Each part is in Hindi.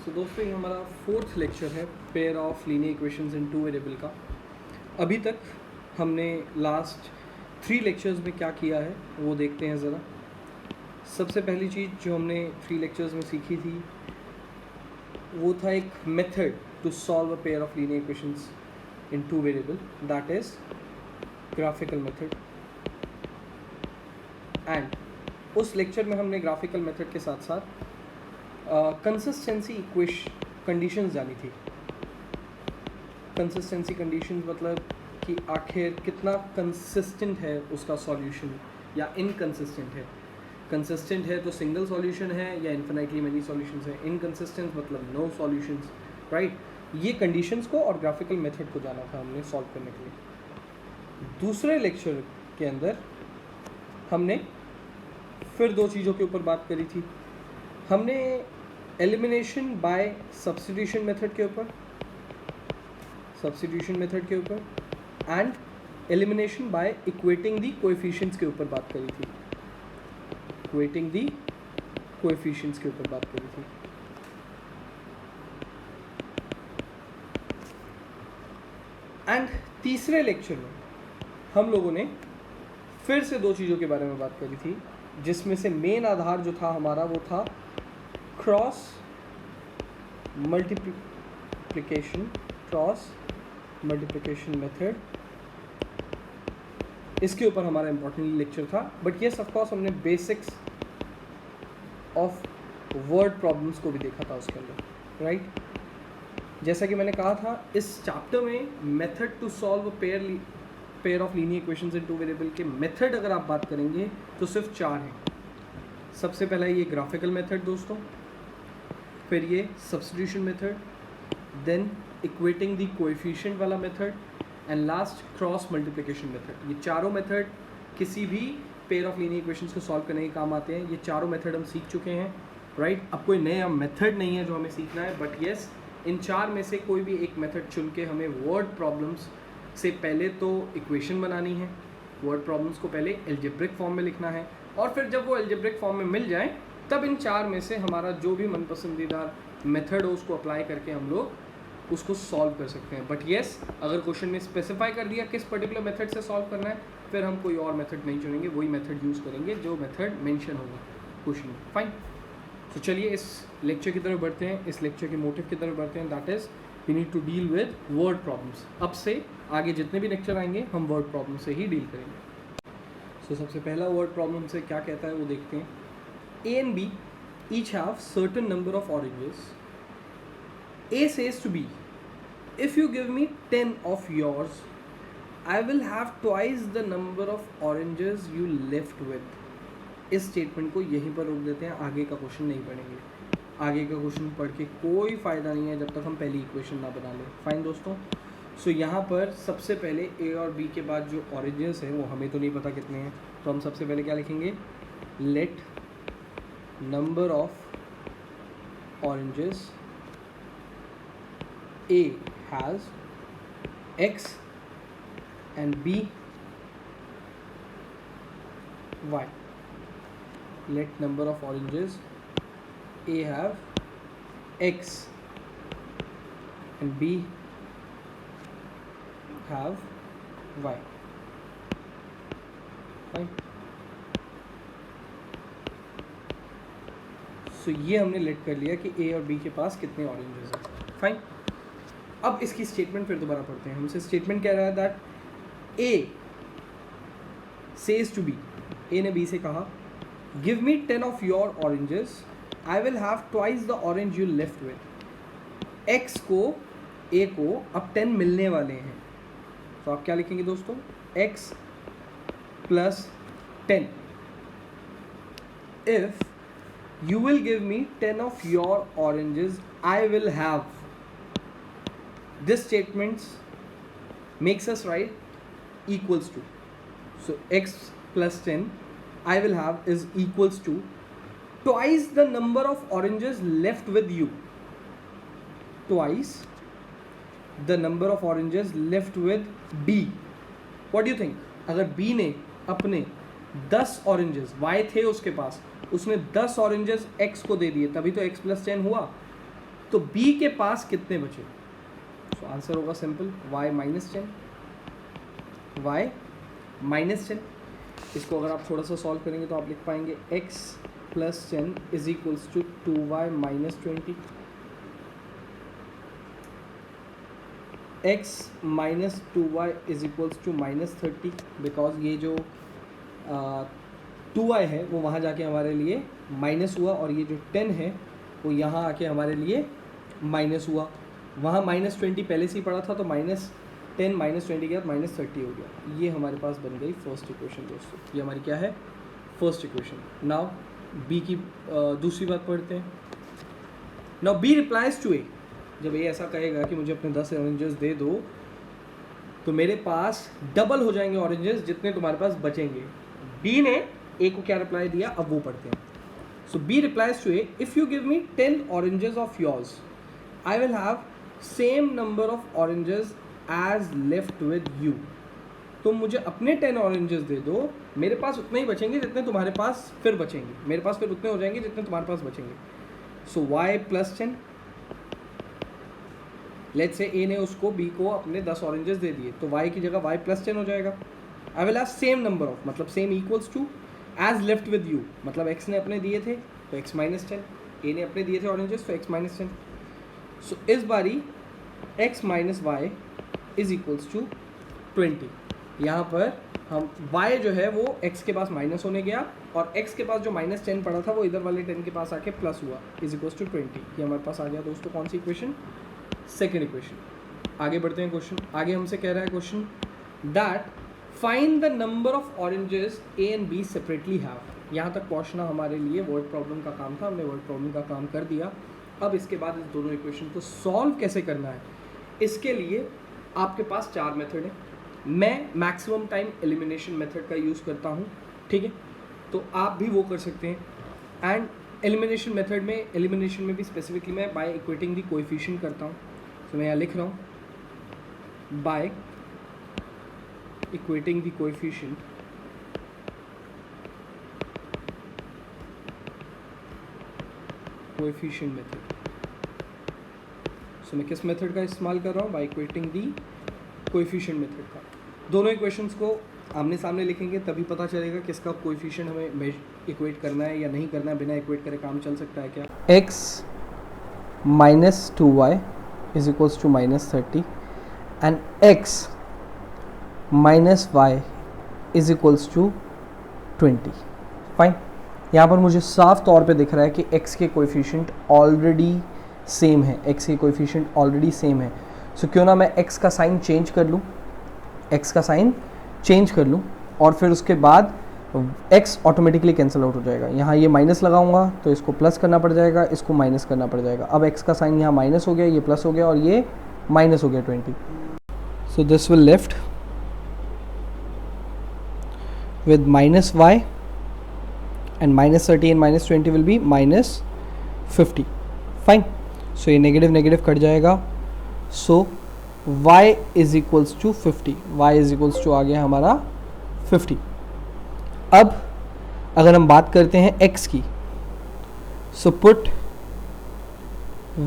सो दोस्तों ये हमारा फोर्थ लेक्चर है pair of linear equations in two variable का। अभी तक हमने लास्ट 3 लेक्चर्स में क्या किया है वो देखते हैं ज़रा। सबसे पहली चीज़ जो हमने 3 लेक्चर्स में सीखी थी वो था एक method to solve a pair of linear equations in two variable, that is graphical method. And उस लेक्चर में हमने ग्राफिकल मेथड के साथ साथ कंसिस्टेंसी कंडीशंस जानी थी। कंसिस्टेंसी कंडीशंस मतलब कि आखिर कितना कंसिस्टेंट है उसका सॉल्यूशन या इनकंसिस्टेंट है। कंसिस्टेंट है तो सिंगल सॉल्यूशन है या इन्फिनिटली मेनी सॉल्यूशंस है। इनकंसिस्टेंट मतलब नो सॉल्यूशंस, राइट। ये कंडीशंस को और ग्राफिकल मेथड को जाना था हमने सॉल्व करने के लिए। दूसरे लेक्चर के अंदर हमने फिर 2 चीज़ों के ऊपर बात करी थी। हमने एलिमिनेशन बाय सब्स्टिट्यूशन मेथड के ऊपर and elimination by equating the coefficients के ऊपर बात करी थी। एंड तीसरे लेक्चर में हम लोगों ने फिर से 2 चीज़ों के बारे में बात करी थी, जिसमें से मेन आधार जो था हमारा वो था क्रॉस मल्टीप्लिकेशन मेथड। इसके ऊपर हमारा इम्पोर्टेंट लेक्चर था। बट येस ऑफ कोर्स हमने बेसिक्स ऑफ वर्ड प्रॉब्लम्स को भी देखा था उसके अंदर, राइट। जैसा कि मैंने कहा था इस चैप्टर में method to solve a pair of linear equations in two variable के मेथड अगर आप बात करेंगे तो सिर्फ 4 हैं। सबसे पहला ये ग्राफिकल मेथड दोस्तों, फिर ये substitution method, then equating the coefficient वाला method and last cross multiplication method. ये चारों मेथड किसी भी पेयर ऑफ लीनियर इक्वेशंस को सॉल्व करने के काम आते हैं। ये चारों मेथड हम सीख चुके हैं, राइट। अब कोई नया मेथड नहीं है जो हमें सीखना है, बट येस इन 4 में से कोई भी एक मेथड चुन के हमें वर्ड प्रॉब्लम्स से पहले तो इक्वेशन बनानी है, वर्ड प्रॉब्लम्स को पहले एल्जेब्रिक फॉर्म में लिखना है, और फिर जब वो एल्जेब्रिक फॉर्म में मिल जाए तब इन 4 में से हमारा जो भी मनपसंदीदा मेथड हो उसको अप्लाई करके हम लोग उसको सॉल्व कर सकते हैं। बट येस अगर क्वेश्चन में स्पेसिफाई कर दिया किस पर्टिकुलर मेथड से सॉल्व करना है, फिर हम कोई और मेथड नहीं चुनेंगे, वही मेथड यूज़ करेंगे जो मेथड मेंशन होगा क्वेश्चन में। फाइन। तो चलिए इस लेक्चर की तरफ बढ़ते हैं, इस लेक्चर के मोटिव की तरफ बढ़ते हैं, that is we need to deal with word problems. अब से आगे जितने भी लेक्चर आएंगे हम वर्ड प्रॉब्लम से ही डील करेंगे। सो सबसे पहला वर्ड प्रॉब्लम से क्या कहता है वो देखते हैं। A and B each have certain number of oranges. A says to B, if you give me 10 of yours, I will have twice the number of oranges you left with. इस स्टेटमेंट को यहीं पर रोक देते हैं, आगे का क्वेश्चन नहीं पढ़ेंगे। आगे का क्वेश्चन पढ़ के कोई फ़ायदा नहीं है जब तक हम पहली इक्वेशन ना बना लें। फाइन दोस्तों। सो यहाँ पर सबसे पहले A और B के बाद जो ऑरेंजेस हैं वो हमें तो नहीं पता कितने हैं, तो हम सबसे पहले क्या लिखेंगे, let number of oranges A has X and B Y. Let number of oranges A have X and B have Y. Fine. सो ये हमने लेट कर लिया कि A और B के पास कितने ऑरेंजेस हैं। फाइन। अब इसकी स्टेटमेंट फिर दोबारा पढ़ते हैं। हमसे स्टेटमेंट कह रहा है that A says to B, A ने B से कहा give me 10 of your oranges, I will have twice the orange you left with. X को A को अब 10 मिलने वाले हैं, तो आप क्या लिखेंगे दोस्तों, X plus 10। If you will give me 10 of your oranges, I will have. This statement makes us write equals to. So X plus 10 I will have is equals to twice the number of oranges left with you. Twice the number of oranges left with B. What do you think? अगर B ने अपने 10 ऑरेंजेस, Y थे उसके पास, उसने 10 ऑरेंजेस X को दे दिए, तभी तो X प्लस 10 हुआ। तो b के पास कितने बचे? सो आंसर होगा simple, y minus 10, y minus 10। इसको अगर आप थोड़ा सा सॉल्व करेंगे तो आप लिख पाएंगे x plus 10 is equals to 2y minus 20, x minus 2y is equals to minus 30, because ये जो 2y है वो वहाँ जाके हमारे लिए माइनस हुआ, और ये जो 10 है वो यहाँ आके हमारे लिए माइनस हुआ। वहाँ माइनस 20 पहले से ही पड़ा था, तो माइनस 10 माइनस 20 के बाद माइनस 30 हो गया। ये हमारे पास बन गई फर्स्ट इक्वेशन दोस्तों, ये हमारी क्या है? First equation. नाउ बी की दूसरी बात पढ़ते हैं। नाउ बी रिप्लाइज टू ए, जब ए ऐसा कहेगा कि मुझे अपने 10 ऑरेंजेस दे दो, तो मेरे पास डबल हो जाएंगे ऑरेंजेस जितने तुम्हारे पास बचेंगे। बी ने ए को क्या रिप्लाई दिया, अब वो पढ़ते हैं। So B replies to A, if you give me 10 oranges of yours, I will have same number of oranges as left with you. तुम मुझे अपने 10 ऑरेंजेस दे दो, मेरे पास उतने ही बचेंगे जितने तुम्हारे पास फिर बचेंगे, मेरे पास फिर उतने हो जाएंगे जितने तुम्हारे पास बचेंगे। सो y प्लस 10, लेट्स से ए ने उसको बी को अपने 10 ऑरेंजेस दे दिए, तो y की जगह y प्लस 10 हो जाएगा। I will have same number of, मतलब same equals to as left with you, मतलब x ने अपने दिए थे तो x माइनस 10, ए ने अपने दिए थे ऑरेंजेस तो x माइनस 10। सो इस बारी x minus Y is equals to 20। यहाँ पर हम y जो है वो x के पास माइनस होने गया, और x के पास जो माइनस 10 पड़ा था वो इधर वाले 10 के पास आके प्लस हुआ, इज इक्वल्स टू 20। ये हमारे पास आ गया दोस्तों कौन सी इक्वेशन? Second equation. आगे बढ़ते हैं क्वेश्चन। आगे हमसे कह रहा है question that find the number of oranges A and B separately have. यहाँ तक पहुँचना हमारे लिए वर्ड प्रॉब्लम का काम था, हमने वर्ड प्रॉब्लम का काम कर दिया। अब इसके बाद इस दोनों इक्वेशन को सॉल्व कैसे करना है, इसके लिए आपके पास 4 मेथड है। मैं मैक्सिमम टाइम एलिमिनेशन मेथड का यूज़ करता हूँ, ठीक है, तो आप भी वो कर सकते हैं। एंड एलिमिनेशन मेथड में, एलिमिनेशन में भी स्पेसिफिकली मैं बाय इक्वेटिंग द कोएफिशिएंट करता हूँ। तो मैं यहाँ लिख रहा हूँ by equating the coefficient method. So मैं किस मेथड का इस्तेमाल कर रहा हूँ? By equating the coefficient method का। दोनों इक्वेशंस को आमने सामने लिखेंगे तभी पता चलेगा किसका कोएफिशिएंट हमें इक्वेट करना है या नहीं करना है। बिना इक्वेट करे काम चल सकता है क्या? x minus 2y is equals to minus 30 and x minus Y is equals to 20। Fine, यहाँ पर मुझे साफ तौर पे दिख रहा है कि x के कोएफिशिएंट ऑलरेडी सेम है, x के कोएफिशिएंट ऑलरेडी सेम है। सो क्यों ना मैं x का साइन चेंज कर लूँ, x का साइन चेंज कर लूँ, और फिर उसके बाद x ऑटोमेटिकली कैंसिल आउट हो जाएगा। यहाँ ये माइनस लगाऊंगा तो इसको प्लस करना पड़ जाएगा, इसको माइनस करना पड़ जाएगा। अब x का साइन यहाँ माइनस हो गया, ये प्लस हो गया, और ये माइनस हो गया 20। So this will left with minus y and minus 30 and minus 20 will be minus 50. Fine. So ये नेगेटिव नेगेटिव कट जाएगा। So y is equals to 50. y is equals to आ गया हमारा 50। अब अगर हम बात करते हैं x की, so put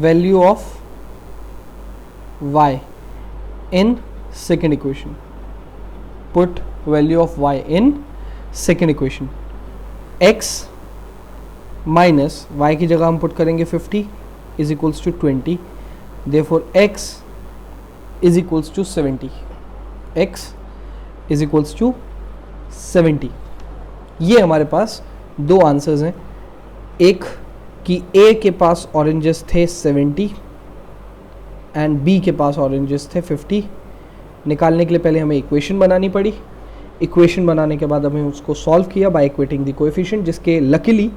value of y in second equation. Put value of y in second equation. x minus y की जगह हम पुट करेंगे 50 is equals to 20. Therefore x is equals to 70. x is equals to 70. ये हमारे पास दो आंसर्स हैं। एक कि a के पास ऑरेंजेस थे 70 एंड b के पास ऑरेंजेस थे 50। निकालने के लिए पहले हमें इक्वेशन बनानी पड़ी। इक्वेशन बनाने के बाद हमें उसको सॉल्व किया बाय इक्वेटिंग द कोएफिशिएंट, जिसके लकीली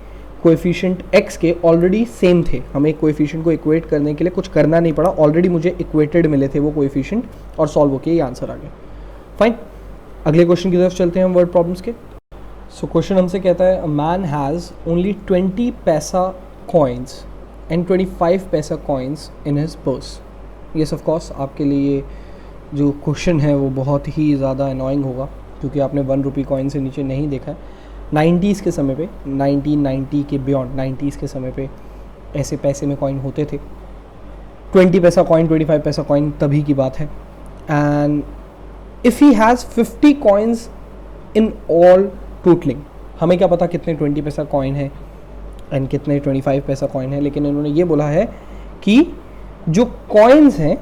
कोएफिशिएंट x के ऑलरेडी सेम थे। हमें कोएफिशिएंट को इक्वेट करने के लिए कुछ करना नहीं पड़ा, ऑलरेडी मुझे इक्वेटेड मिले थे वो कोएफिशिएंट, और सॉल्व होके ये आंसर आ गया। फाइन, अगले क्वेश्चन की तरफ चलते हैं हम वर्ड प्रॉब्लम्स के। सो क्वेश्चन हमसे कहता है अ मैन हैज़ ओनली 20 पैसा कॉइन्स एंड 25 पैसा coins in his purse. Yes of course आपके लिए जो क्वेश्चन है वो बहुत ही ज़्यादा अनोइंग होगा, क्योंकि आपने 1 रुपी कॉइन से नीचे नहीं देखा है। 90s के समय पे, 1990 के बियॉन्ड 90s के समय पे ऐसे पैसे में कॉइन होते थे, 20 पैसा कॉइन, 25 पैसा कॉइन तभी की बात है। And if he has 50 coins in all totalling, हमें क्या पता कितने 20 पैसा कॉइन है एंड कितने 25 पैसा कॉइन है, लेकिन इन्होंने ये बोला है कि जो कॉइन्स हैं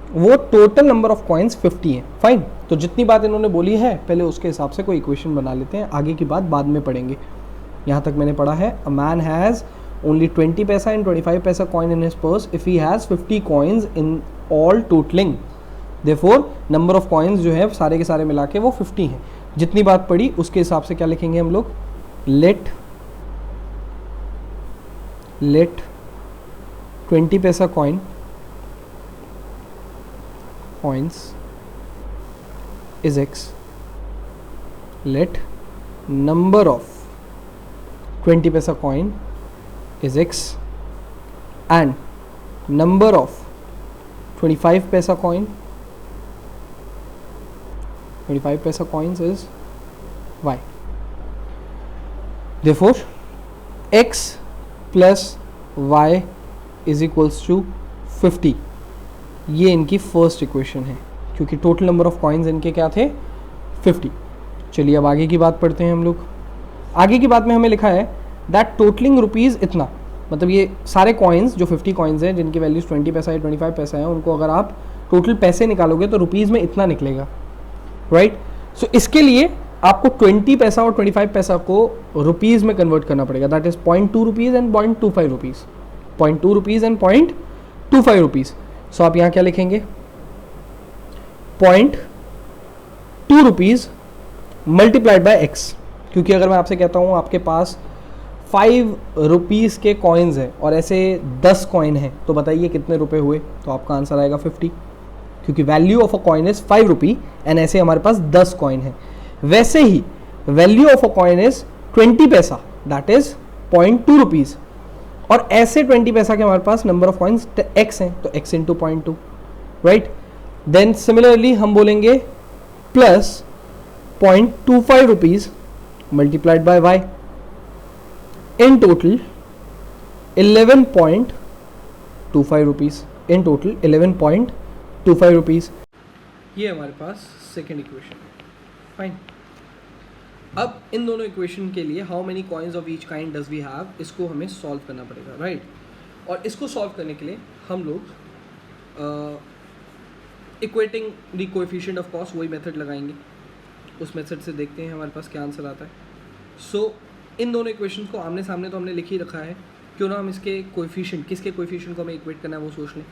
वो टोटल नंबर ऑफ कॉइन्स 50 हैं। फाइन, तो जितनी बात इन्होंने बोली है पहले उसके हिसाब से कोई इक्वेशन बना लेते हैं, आगे की बात बाद में पढ़ेंगे। यहाँ तक मैंने पढ़ा है, अ मैन हैज़ ओनली 20 पैसा एंड 25 पैसा coin in his purse if he has 50 coins in all totalling, therefore number of coins जो है सारे के सारे मिला के वो 50 हैं। जितनी बात पढ़ी उसके हिसाब से क्या लिखेंगे हम लोग, लेट 20 पैसा coins is x, let number of 20 पैसा coin is x and number of 25 पैसा coins is y, therefore x plus y is equals to 50। ये इनकी फर्स्ट इक्वेशन है, क्योंकि टोटल नंबर ऑफ कॉइन्स इनके क्या थे, 50। चलिए अब आगे की बात पढ़ते हैं हम लोग। आगे की बात में हमें लिखा है दैट टोटलिंग रुपीज़ इतना, मतलब ये सारे कॉइन्स जो 50 कॉइन्स हैं जिनकी वैल्यूज 20 पैसा या 25 पैसा है, उनको अगर आप टोटल पैसे निकालोगे तो रुपीज़ में इतना निकलेगा, राइट। सो इसके लिए आपको 20 पैसा और 25 पैसा को रुपीज़ में कन्वर्ट करना पड़ेगा, that is 0.2 rupees and 0.25 rupees, 0.2 rupees and 0.25 rupees. So आप यहाँ क्या लिखेंगे, 0.2 रुपीज़ मल्टीप्लाइड बाय एक्स, क्योंकि अगर मैं आपसे कहता हूँ आपके पास 5 रुपीज़ के कॉइन्स हैं और ऐसे 10 कॉइन हैं, तो बताइए कितने रुपए हुए, तो आपका आंसर आएगा 50, क्योंकि value of a coin is 5 rupee and ऐसे हमारे पास 10 कॉइन हैं। वैसे ही value of a coin is 20 paisa, that is 0.2 rupees, और ऐसे 20 पैसा के हमारे पास नंबर ऑफ कॉइन्स x हैं, तो x into 0.2, right. Then similarly हम बोलेंगे plus 0.25 rupees multiplied by y, in total 11.25 rupees, in total 11.25 rupees. ये हमारे पास सेकेंड इक्वेशन है, फाइन। अब इन दोनों इक्वेशन के लिए how many coins of each kind does we have, इसको हमें सॉल्व करना पड़ेगा, राइट। और इसको सॉल्व करने के लिए हम लोग equating the coefficient of cost, वही मेथड लगाएंगे, उस मेथड से देखते हैं हमारे पास क्या आंसर आता है। सो इन दोनों इक्वेशन को आमने सामने तो हमने लिख ही रखा है, क्यों ना हम इसके कोएफिशिएंट, किसके कोएफिशिएंट को हमें इक्वेट करना है वो सोच लें।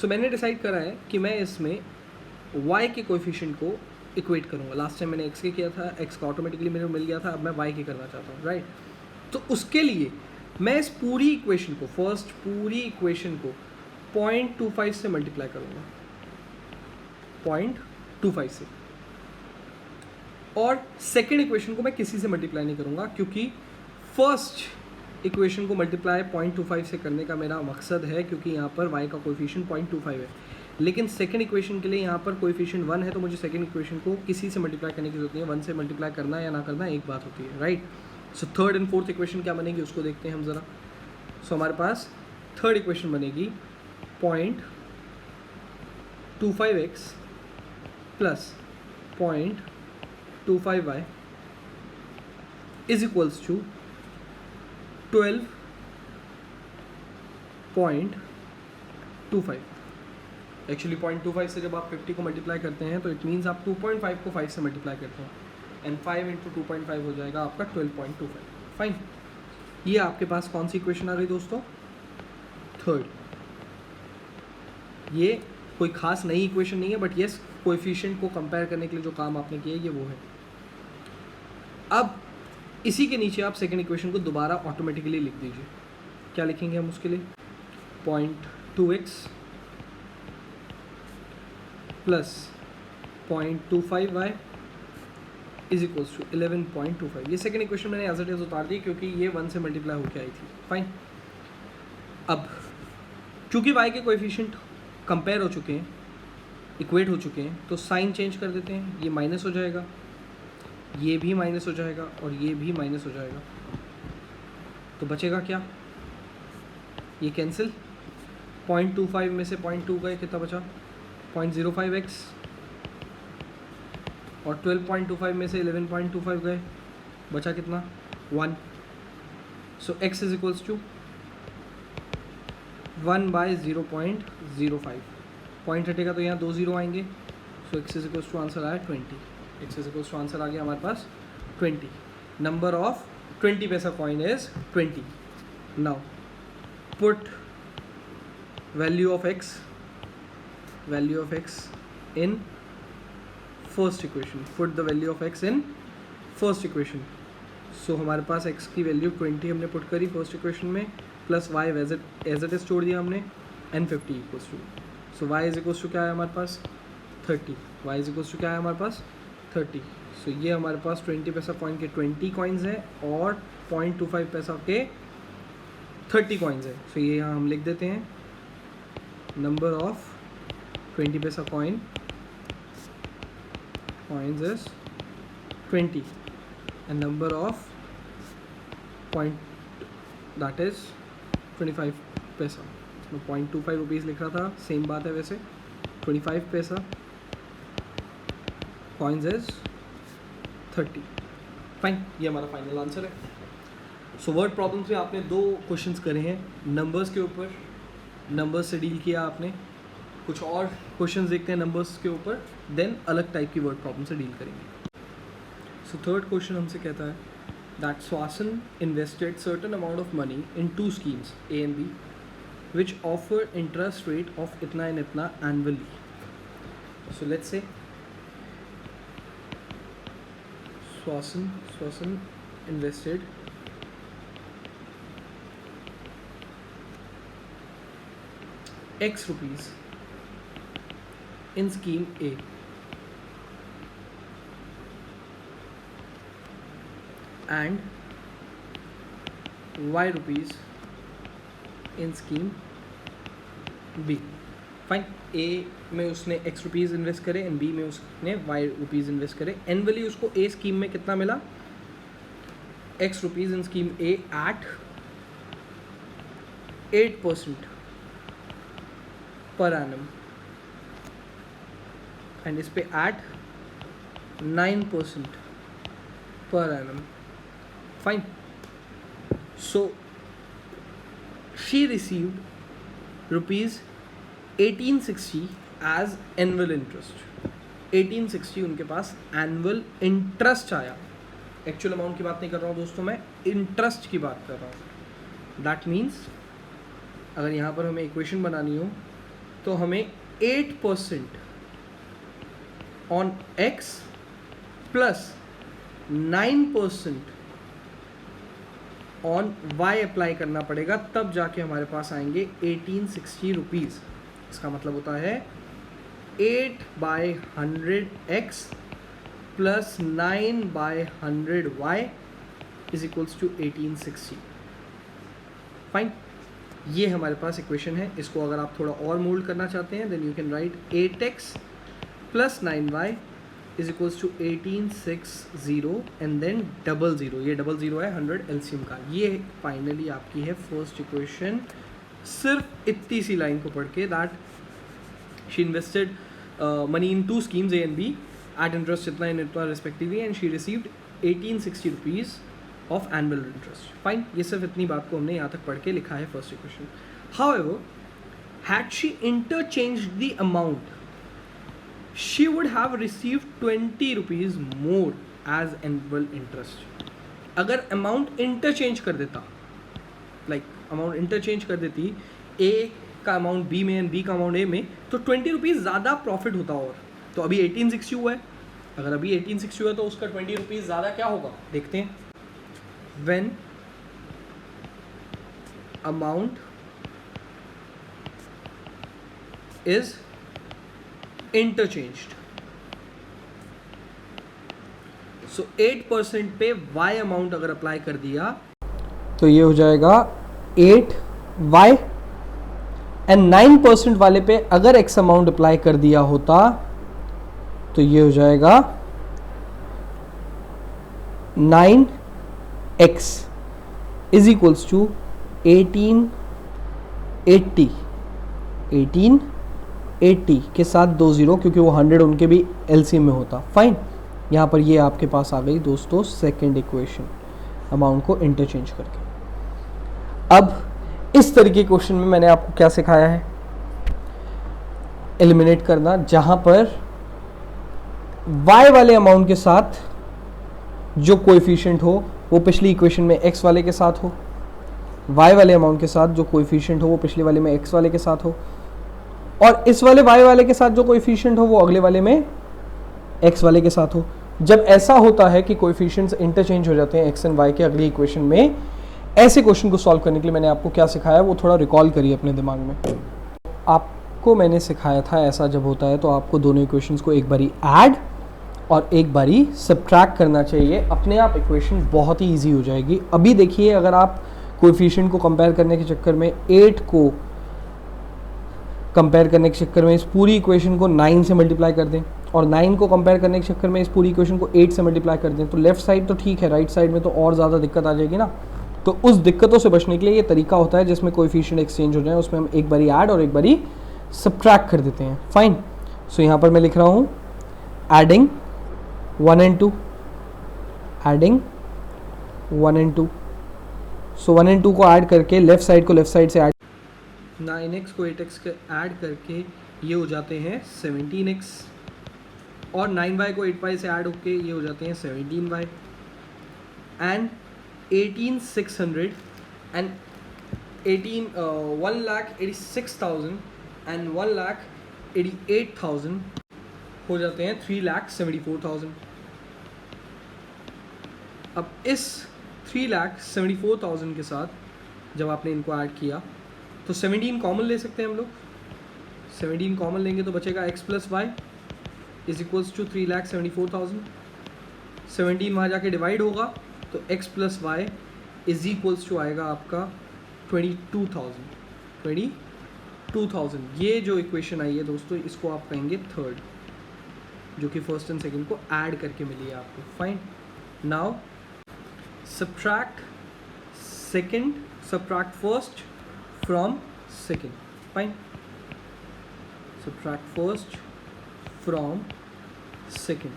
सो मैंने डिसाइड करा है कि मैं इसमें y के कोएफिशिएंट को इक्वेट करूँगा। लास्ट टाइम मैंने x के किया था, x का ऑटोमेटिकली मेरे को मिल गया था, अब मैं y के करना चाहता हूँ, राइट। तो उसके लिए मैं इस पूरी इक्वेशन को, फर्स्ट पूरी इक्वेशन को 0.25 से मल्टीप्लाई करूँगा, 0.25 से, और सेकेंड इक्वेशन को मैं किसी से मल्टीप्लाई नहीं करूँगा, क्योंकि फर्स्ट इक्वेशन को मल्टीप्लाई 0.25 से करने का मेरा मकसद है, क्योंकि यहाँ पर y का कोएफिशिएंट 0.25 है, लेकिन सेकंड इक्वेशन के लिए यहाँ पर कोएफिशिएंट 1 है, तो मुझे सेकंड इक्वेशन को किसी से मल्टीप्लाई करने की जरूरत नहीं है, 1 से मल्टीप्लाई करना या ना करना एक बात होती है, right. So third and fourth equation क्या बनेगी उसको देखते हैं हम ज़रा। सो हमारे पास थर्ड इक्वेशन बनेगी 0.25x plus 0.25y is equals to 12.25। Actually 0.25 से जब आप 50 को मल्टीप्लाई करते हैं तो इट मीन्स आप 2.5 को 5 से मल्टीप्लाई करते हैं, एंड 5 इंटू 2.5 हो जाएगा आपका 12.25, फाइन। ये आपके पास कौन सी इक्वेशन आ गई दोस्तों, थर्ड। ये कोई खास नई इक्वेशन नहीं है, बट येस कोएफिशिएंट को कंपेयर करने के लिए जो काम आपने किया ये वो है। अब इसी के नीचे आप सेकेंड इक्वेशन को दोबारा ऑटोमेटिकली लिख दीजिए। क्या लिखेंगे हम उसके लिए, 0.2x plus 0.25y is equals to 11.25। ये सेकेंड इक्वेशन मैंने एज इट इज उतार दी, क्योंकि ये 1 से मल्टीप्लाई होकर आई थी, फाइन। अब चूँकि y के कोएफिशिएंट कंपेयर हो चुके हैं, इक्वेट हो चुके हैं, तो साइन चेंज कर देते हैं, ये माइनस हो जाएगा, ये भी माइनस हो जाएगा, और ये भी माइनस हो जाएगा, तो बचेगा क्या, ये कैंसिल, 0.25 में से 0.2 गए, कितना बचा 0.05x, और 12.25 में से 11.25 गए, बचा कितना 1. So x is equals to 1/0.05. Point हटेगा तो यहाँ 2 0 आएंगे. So x is equals to answer आया 20. x is equals to answer आ गया हमारे पास 20. Number of 20 paisa coin is 20. Now put value of x in first equation. Put the value of x in first equation. So हमारे पास x की वैल्यू 20 हमने पुट करी फर्स्ट इक्वेशन में, plus y as it is छोड़ दिया हमने, n 50 equals to. So y is equals to क्या है हमारे पास 30. y इज इक्वल्स टू क्या है हमारे पास 30. सो ये हमारे पास 20 पैसा कॉइन के 20 कॉइन्स हैं और 0.25 पैसा के 30 कॉइन्स हैं. सो ये यहाँ हम लिख देते हैं, नंबर ऑफ 20 पैसा coins is 20 and number of point that is 25 पैसा. मैं 0.25 रुपीज़ लिख रहा था, सेम बात है वैसे. 25 पैसा coins is 30. फाइन, ये हमारा फाइनल आंसर है. सो वर्ड प्रॉब्लम्स में आपने 2 क्वेश्चंस करे हैं. नंबर्स के ऊपर, नंबर्स से डील किया आपने. कुछ और क्वेश्चंस देखते हैं नंबर्स के ऊपर, देन अलग टाइप की वर्ड प्रॉब्लम से डील करेंगे. सो थर्ड क्वेश्चन हमसे कहता है that Susan invested certain amount of money in 2 schemes A and B which offer interest rate of इतना एंड इतना annually. So let's say स्वासन invested X rupees in scheme A and Y rupees in scheme B. Fine, A में उसने X रुपीज़ इन्वेस्ट करे एंड B में उसने Y रुपीज़ इन्वेस्ट करे. एनुअली उसको A स्कीम में कितना मिला, X rupees in scheme A at 8% पर एनम एंड इस पे एट 9% पर annum. Fine, so she received rupees 1860 as annual interest. 1860 उनके पास एनुअल इंटरेस्ट आया. एक्चुअल अमाउंट की बात नहीं कर रहा हूँ दोस्तों, मैं इंटरेस्ट की बात कर रहा हूँ. दैट मीन्स अगर यहाँ पर हमें इक्वेशन बनानी हो तो हमें 8% on x plus 9% on y apply करना पड़ेगा, तब जाके हमारे पास आएंगे 1860 रुपीज़. इसका मतलब होता है 8/100x plus 9/100y is equals to 1860. Fine, ये हमारे पास इक्वेशन है. इसको अगर आप थोड़ा और मोल्ड करना चाहते हैं then you can write 8x plus 9y is equals to 1860 and then 00. ये 00 है 100 एलसीएम का. ये फाइनली आपकी है फर्स्ट इक्वेशन. सिर्फ इतनी सी लाइन को पढ़ के, that she invested money in 2 schemes A and B at interest इतना इन इतना respectively and she received 1860 rupees of annual interest. Fine, ये सिर्फ इतनी बात को हमने यहाँ तक पढ़ के लिखा है first equation. However, had she interchanged the amount she would have received 20 rupees more as annual interest. अगर अमाउंट इंटरचेंज कर देता, अमाउंट इंटरचेंज कर देती, A का अमाउंट B में एंड B का अमाउंट A में, तो 20 रुपीज़ ज़्यादा प्रॉफिट होता. और तो अभी 1860 हुआ है, अगर अभी 1860 हुआ तो उसका 20 रुपीज़ ज़्यादा क्या होगा देखते हैं. व्हेन अमाउंट इज इंटरचेंज्ड, सो 8% पे Y अमाउंट अगर अप्लाई कर दिया तो ये हो जाएगा 8y एंड 9% वाले पे अगर x अमाउंट अप्लाई कर दिया होता तो ये हो जाएगा 9x इज इक्वल्स टू 1880. 1880 के साथ 2 0, क्योंकि वो 100 उनके भी एलसीएम में होता। फाइन, यहाँ पर ये आपके पास आ गई दोस्तों सेकंड इक्वेशन, अमाउंट को इंटरचेंज करके। अब इस तरीके के क्वेश्चन में मैंने आपको क्या सिखाया है, एलिमिनेट करना, जहाँ पर y वाले अमाउंट के साथ जो कोएफिशिएंट हो वो पिछली इक्वेशन में x वाले के साथ हो, y वाले अमाउंट के साथ जो कोएफिशिएंट हो वो पिछले वाले में x वाले के साथ हो, और इस वाले y वाले के साथ जो कोएफिशिएंट हो वो अगले वाले में x वाले के साथ हो। जब ऐसा होता है कि कोएफिशिएंट्स इंटरचेंज हो जाते हैं x एंड y के अगली इक्वेशन में, ऐसे क्वेश्चन को सॉल्व करने के लिए मैंने आपको क्या सिखाया वो थोड़ा रिकॉल करिए अपने दिमाग में। आपको मैंने सिखाया था ऐसा जब होता है तो आपको दोनों इक्वेशंस को एक बारी ऐड और एक बारी सब्ट्रैक्ट करना चाहिए, अपने आप इक्वेशन बहुत ही ईजी हो जाएगी। अभी देखिए, अगर आप कोएफिशिएंट को कंपेयर करने के चक्कर में 8 को कंपेयर करने के चक्कर में इस पूरी इक्वेशन को 9 से मल्टीप्लाई कर दें, और 9 को कंपेयर करने के चक्कर में इस पूरी इक्वेशन को 8 से मल्टीप्लाई कर दें, तो लेफ्ट साइड तो ठीक है, राइट साइड में तो और ज़्यादा दिक्कत आ जाएगी ना। तो उस दिक्कतों से बचने के लिए ये तरीका होता है जिसमें कोएफिशिएंट एक्सचेंज हो जाए, उसमें हम एक बारी ऐड और एक बारी सब्ट्रैक्ट कर देते हैं। फाइन, सो यहाँ पर मैं लिख रहा हूँ adding 1 and 2, adding 1 and 2। So 1 and 2 को ऐड करके लेफ्ट साइड को लेफ्ट साइड से ऐड, 9x को 8x के ऐड करके ये हो जाते हैं 17x, और 9y को 8y से ऐड होके ये हो जाते हैं 17y, एंड 18600 एंड 1,86,000 एंड 1,88,000 हो जाते हैं 3,74,000। अब इस 3,74,000 के साथ जब आपने इनको ऐड किया तो 17 कॉमन ले सकते हैं हम लोग। 17 कॉमन लेंगे तो बचेगा x plus Y is equals to 3,74,000। 17 वहाँ जाके डिवाइड होगा तो x plus Y is equals to आएगा आपका 22,000। ये जो इक्वेशन आई है दोस्तों, इसको आप कहेंगे थर्ड, जो कि फर्स्ट एंड सेकंड को ऐड करके मिली है आपको। Fine, now subtract second, subtract first from second. Fine, subtract first from second.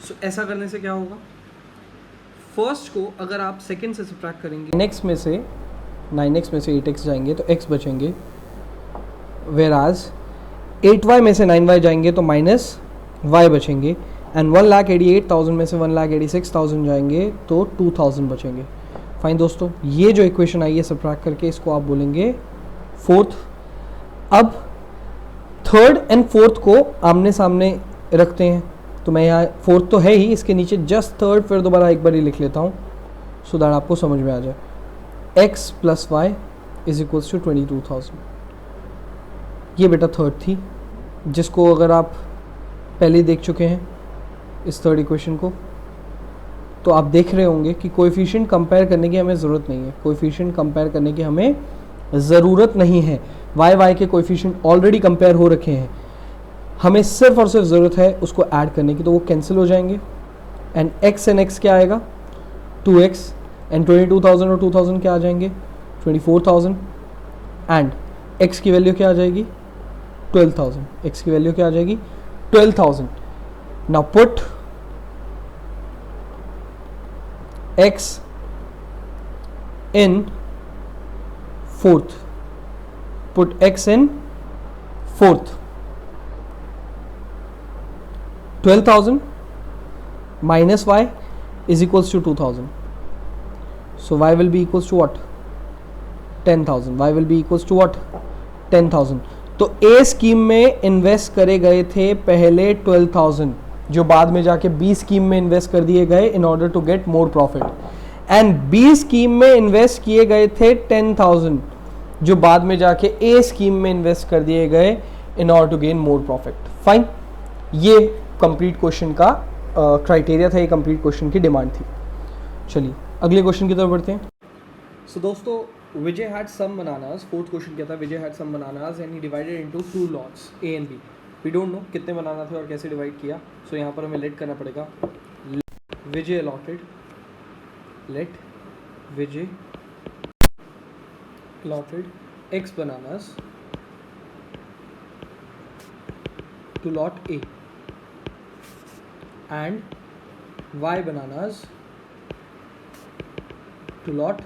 So ऐसा करने से क्या होगा, फर्स्ट को अगर आप सेकंड से सब्ट्रैक्ट करेंगे, 9x में से 8x जाएंगे तो x बचेंगे, वेराज 8y में से 9y जाएंगे तो माइनस y बचेंगे, एंड 1,88,000 में से 1,86,000 जाएंगे तो 2,000 बचेंगे। फाइन दोस्तों, ये जो इक्वेशन आई है सब्ट्रैक्ट करके, इसको आप बोलेंगे फोर्थ। अब थर्ड एंड फोर्थ को आमने सामने रखते हैं, तो मैं यहाँ फोर्थ तो है ही, इसके नीचे जस्ट थर्ड फिर दोबारा एक बार ही लिख लेता हूँ सो दैट आपको समझ में आ जाए। x plus Y is equals to 22,000। ये बेटा थर्ड थी, जिसको अगर आप पहले ही देख चुके हैं इस थर्ड इक्वेशन को, तो आप देख रहे होंगे कि कोएफिशिएंट कंपेयर करने की हमें ज़रूरत नहीं है। कोएफिशिएंट कंपेयर करने की हमें ज़रूरत नहीं है, y के कोएफिशिएंट ऑलरेडी कंपेयर हो रखे हैं, हमें सिर्फ और सिर्फ ज़रूरत है उसको ऐड करने की, तो वो कैंसिल हो जाएंगे, एंड x एंड x क्या आएगा 2x, एंड 22,000 और 2,000 क्या आ जाएंगे 24,000, एंड x की वैल्यू क्या आ जाएगी 12,000, x की वैल्यू क्या आ जाएगी 12,000। Now put x in fourth, put x in fourth, 12,000 minus y is equals to 2,000. So y will be equals to what? 10,000. y will be equals to what? 10,000. तो A स्कीम में इन्वेस्ट करे गए थे पहले 12,000, जो बाद में जाके B स्कीम में इन्वेस्ट कर दिए गए in order to get more profit, and B scheme में इन्वेस्ट किए गए थे 10,000, जो बाद में जाके A स्कीम में इन्वेस्ट कर दिए गए in order to gain more profit. Fine, ये कंप्लीट क्वेश्चन का क्राइटेरिया था, ये कंप्लीट क्वेश्चन की डिमांड थी। चलिए अगले क्वेश्चन की तरफ बढ़ते हैं। सो दोस्तों, Vijay had some bananas, fourth question क्या था, Vijay had some bananas and he divided into 2 lots A and B. We don't know कितने बनाना थे और कैसे डिवाइड किया, सो यहाँ पर हमें लेट करना पड़ेगा। Vijay allotted, let Vijay allotted x bananas to lot A and y bananas to lot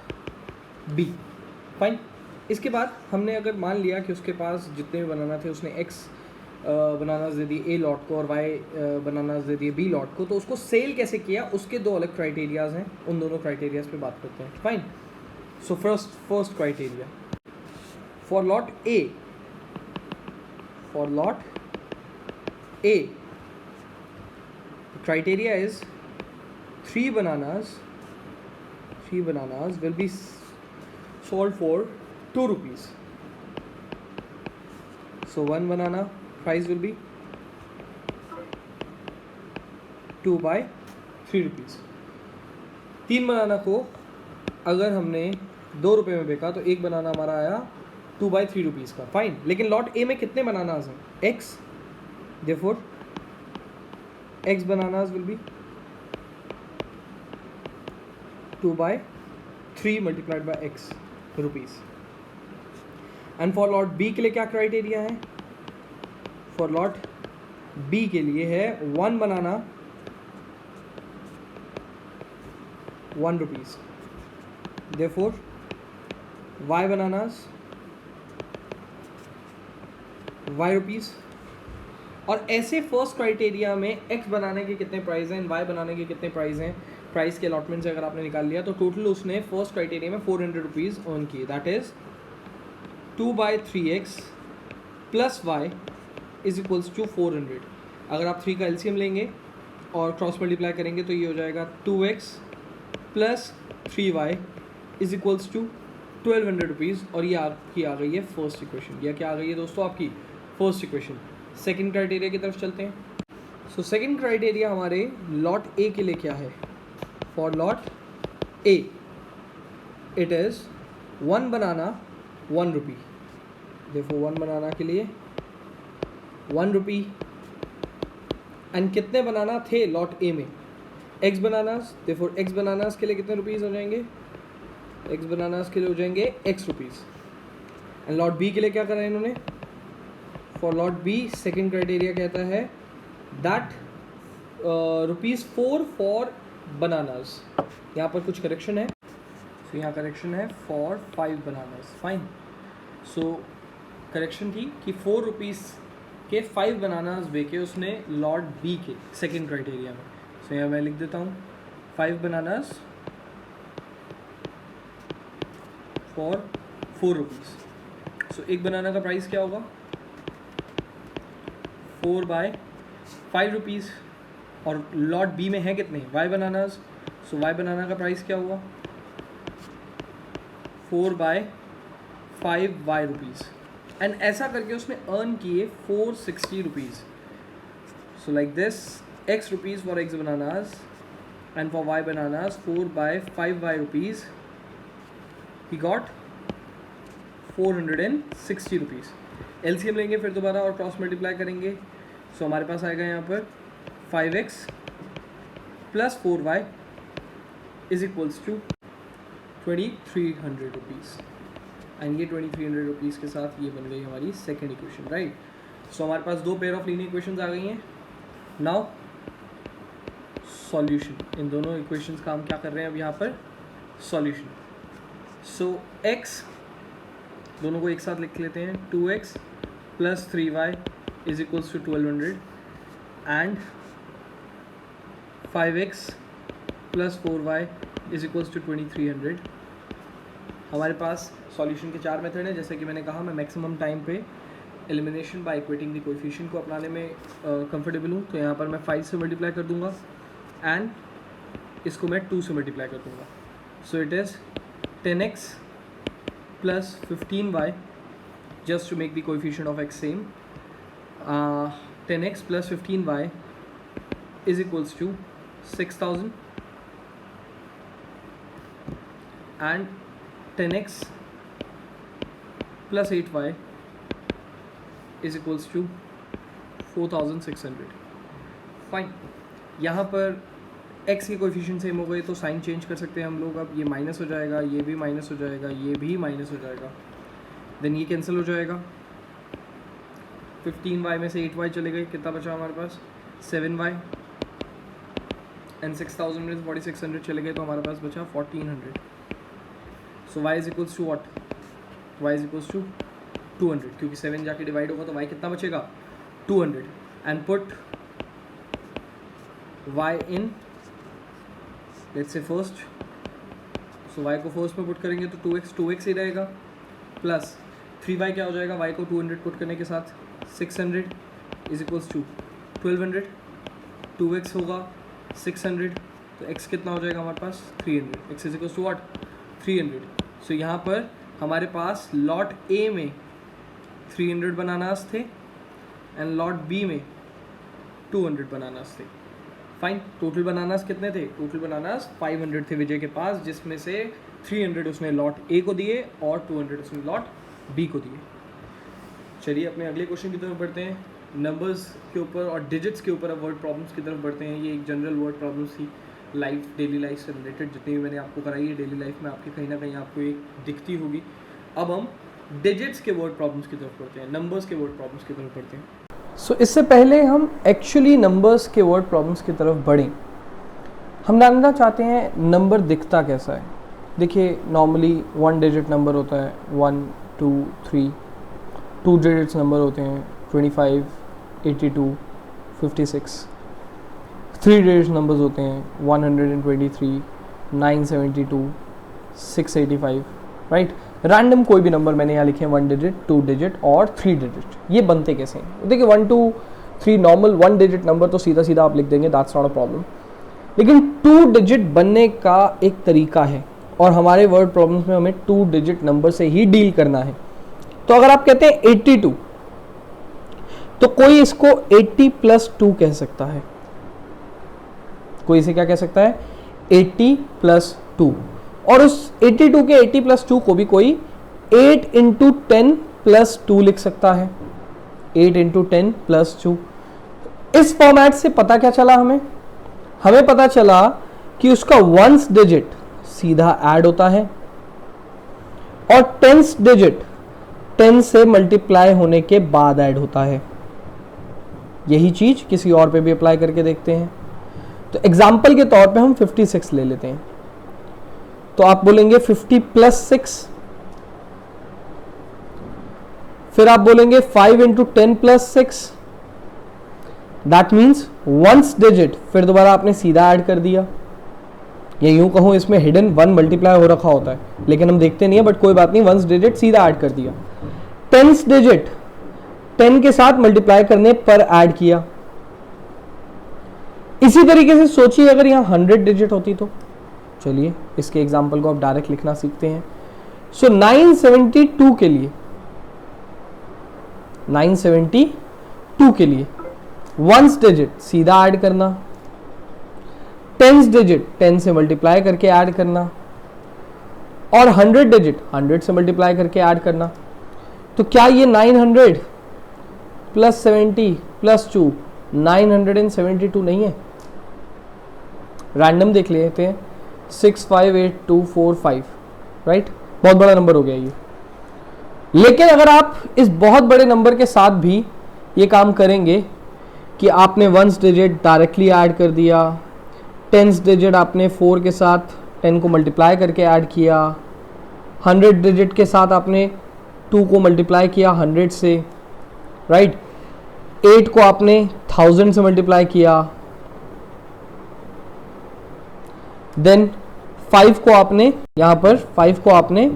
B. Fine. इसके बाद हमने अगर मान लिया कि उसके पास जितने भी बनाना थे उसने x बनानास दे दिए A लॉट को और y बनानास दे दिए B लॉट को, तो उसको सेल कैसे किया उसके दो अलग क्राइटेरियाज हैं. उन दोनों क्राइटेरियाज पे बात करते हैं. Fine. So first criteria for lot A, for lot A, the criteria is 3 bananas will be sold for 2 rupees. So one banana price will be 2 by 3 rupees. 3 बनाना को अगर हमने 2 रुपये में बेचा तो एक बनाना हमारा आया 2 by 3 रुपीज़ का. फाइन. लेकिन लॉट ए में कितने बनानाज हैं? x, therefore x bananas will be 2 by 3 multiplied by x rupees. And for lot B के लिए क्या क्राइटेरिया है? फॉर लॉट बी के लिए है 1 बनाना 1 rupees. therefore y bananas y rupees. और ऐसे फर्स्ट क्राइटेरिया में x बनाने के कितने प्राइस हैं, y बनाने के कितने प्राइस हैं, प्राइस के अलॉटमेंट से अगर आपने निकाल लिया तो टोटल उसने फर्स्ट क्राइटेरिया में 400 रुपीज़ अर्न किए. That is 2 by 3x plus y is equals to 400. अगर आप 3 का एलसीएम लेंगे और क्रॉस मल्टीप्लाई करेंगे तो ये हो जाएगा 2x plus 3y is equals to 1200 rupees. और ये आपकी आ गई है फर्स्ट इक्वेशन. या क्या आ गई है दोस्तों? आपकी फर्स्ट इक्वेशन. सेकंड क्राइटेरिया की तरफ चलते हैं. सो सेकंड क्राइटेरिया हमारे लॉट ए के लिए क्या है? For lot A it is 1 बनाना 1 रुपी. देखो 1 बनाना के लिए 1 रुपी. एंड कितने बनाना थे लॉट ए में? X bananas. देखो एक्स बनानास के लिए कितने रुपीज़ हो जाएंगे? एक्स बनानास के लिए हो जाएंगे X rupees. And lot B के लिए क्या करा है इन्होंने? For lot B second criteria कहता है दैट ₹4 फॉर बनानास. यहाँ पर कुछ करेक्शन है. तो यहाँ करेक्शन है for 5 bananas. Fine. So correction थी कि 4 रुपीज़ के 5 बनानास बेचे उसने लॉट बी के सेकेंड क्राइटेरिया में. सो यहाँ मैं लिख देता हूँ 5 बनानास फॉर 4 रुपीज़. सो एक बनाना का प्राइस क्या होगा? 4 by 5 रुपीज़. और लॉट बी में है कितने? y bananas. So y banana का प्राइस क्या हुआ? 4 by 5 y रुपीज़. एंड ऐसा करके उसने अर्न किए 460 rupees. So like this x rupees for x bananas and for y bananas 4 by 5 y rupees. He got 460 rupees. LCM लेंगे फिर दोबारा और क्रॉस मल्टीप्लाई करेंगे. सो हमारे पास आएगा यहाँ पर 5x plus 4y is equals to 2300 rupees. And ये 2300 रुपीज़ के साथ ये बन गई हमारी सेकेंड इक्वेशन. राइट. सो हमारे पास 2 पेयर ऑफ लीनियर इक्वेशंस आ गई हैं. Now solution. इन दोनों इक्वेशंस का हम क्या कर रहे हैं अब यहाँ पर? सॉल्यूशन. सो x दोनों को एक साथ लिख लेते हैं. 2x plus 3y is equals to 1200 and 5x plus 4y is equals to 2300. हमारे पास सॉल्यूशन के 4 मेथड हैं. जैसे कि मैंने कहा मैं मैक्सिमम टाइम पे elimination by equating the coefficient को अपनाने में कंफर्टेबल हूँ. तो यहाँ पर मैं 5 से मल्टीप्लाई कर दूँगा एंड इसको मैं 2 से मल्टीप्लाई कर दूँगा. So it is 10x plus 15y just to make the coefficient of x same. 10x plus 15y is equals to 6000 and 10x plus 8y is equals to 4600. Fine. यहाँ पर x के कोएफिशिएंट सेम हो गए तो साइन चेंज कर सकते हैं हम लोग. अब ये माइनस हो जाएगा, ये भी माइनस हो जाएगा, ये भी माइनस हो जाएगा, देन ये कैंसिल हो जाएगा. 15y में से 8y चले गए, कितना बचा हमारे पास 7y, एंड 6000 में से 4600 चले गए, तो हमारे पास बचा 1400. So y is equals to what, y is equals to 200, क्योंकि 7 जाके डिवाइड होगा तो y कितना बचेगा 200. And put y in let's say first. So y को फर्स्ट में पुट करेंगे तो 2x ही रहेगा, प्लस 3y क्या हो जाएगा, y को 200 पुट करने के साथ 600 इज इक्वल्स टू 1200. 2x होगा 600, तो x कितना हो जाएगा हमारे पास 300. x is equals to what 300. So यहाँ पर हमारे पास लॉट ए में 300 बनानास थे एंड लॉट बी में 200 बनानास थे. फाइन. टोटल बनानास कितने थे, टोटल बनानास 500 थे विजय के पास, जिसमें से 300 उसने लॉट ए को दिए और 200 उसने लॉट बी को दिए. चलिए अपने अगले क्वेश्चन की तरफ बढ़ते हैं. नंबर्स के ऊपर और डिजिट्स के ऊपर अब वर्ड प्रॉब्लम्स की तरफ बढ़ते हैं. ये एक जनरल वर्ड प्रॉब्लम्स थी, लाइफ डेली लाइफ से रिलेटेड जितनी भी मैंने आपको कराई है डेली लाइफ में आपके कहीं ना कहीं आपको एक दिखती होगी. अब हम डिजिट्स के वर्ड प्रॉब्लम्स की तरफ बढ़ते हैं, नंबर्स के वर्ड प्रॉब्लम्स की तरफ बढ़ते हैं. सो इससे पहले हम एक्चुअली नंबर्स के वर्ड प्रॉब्लम्स की तरफ बढ़ें, हम जानना चाहते हैं नंबर दिखता कैसा है. देखिए नॉर्मली 1 डिजिट नंबर होता है 1 2 3, 2 डिजिट्स नंबर होते हैं 25 82 56, 3 डिजिट नंबर्स होते हैं 123 972 685. राइट. रैंडम कोई भी नंबर मैंने यहाँ लिखे हैं 1 डिजिट 2 डिजिट और 3 डिजिट. ये बनते कैसे हैं, देखिए 1 2 3 नॉर्मल 1 डिजिट नंबर तो सीधा सीधा आप लिख देंगे, दैट्स नॉट अ प्रॉब्लम. लेकिन 2 डिजिट बनने का एक तरीका है और हमारे वर्ड प्रॉब्लम्स में हमें 2 डिजिट नंबर से ही डील करना है. तो अगर आप कहते हैं 82, तो कोई इसको 80 प्लस 2 कह सकता है. कोई इसे क्या कह सकता है 80 प्लस 2, और उस 82 के 80 प्लस 2 को भी कोई 8 इंटू 10 प्लस 2 लिख सकता है. 8 इंटू 10 प्लस 2. इस फॉर्मेट से पता क्या चला, हमें पता चला कि उसका 1th डिजिट सीधा ऐड होता है और 10th डिजिट 10 से मल्टीप्लाई होने के बाद ऐड होता है. यही चीज किसी और पे भी अप्लाई करके देखते हैं. तो एग्जाम्पल के तौर पे हम 56 ले लेते हैं. तो आप बोलेंगे 50 प्लस 6, फिर आप बोलेंगे 5 into 10 plus 6, that means 1th digit फिर दोबारा आपने सीधा ऐड कर दिया. या यूं कहूं इसमें हिडन 1 मल्टीप्लाई हो रखा होता है, लेकिन हम देखते नहीं है, बट कोई बात नहीं, 1th डिजिट सीधा ऐड कर दिया. 10th डिजिट 10 के साथ मल्टीप्लाई करने पर ऐड किया. इसी तरीके से सोचिए अगर यहां 100 डिजिट होती तो. चलिए इसके एग्जाम्पल को आप डायरेक्ट लिखना सीखते हैं. सो 972 के लिए 1st डिजिट सीधा ऐड करना, 10th डिजिट 10 से मल्टीप्लाई करके ऐड करना, और 100 डिजिट 100 से मल्टीप्लाई करके ऐड करना. तो क्या ये 900 प्लस 70 प्लस 2 972 नहीं है? रैंडम देख लेते हैं. 6 5 8 2 4 5, राइट. बहुत बड़ा नंबर हो गया ये. लेकिन अगर आप इस बहुत बड़े नंबर के साथ भी ये काम करेंगे कि आपने 1st डिजिट डायरेक्टली ऐड कर दिया, 10th डिजिट आपने 4 के साथ 10 को मल्टीप्लाई करके ऐड किया, 100 डिजिट के साथ आपने 2 को मल्टीप्लाई किया 100 से, राइट. 8 को आपने 1000 से मल्टीप्लाई किया, देन 5 को आपने यहां पर 5 को आपने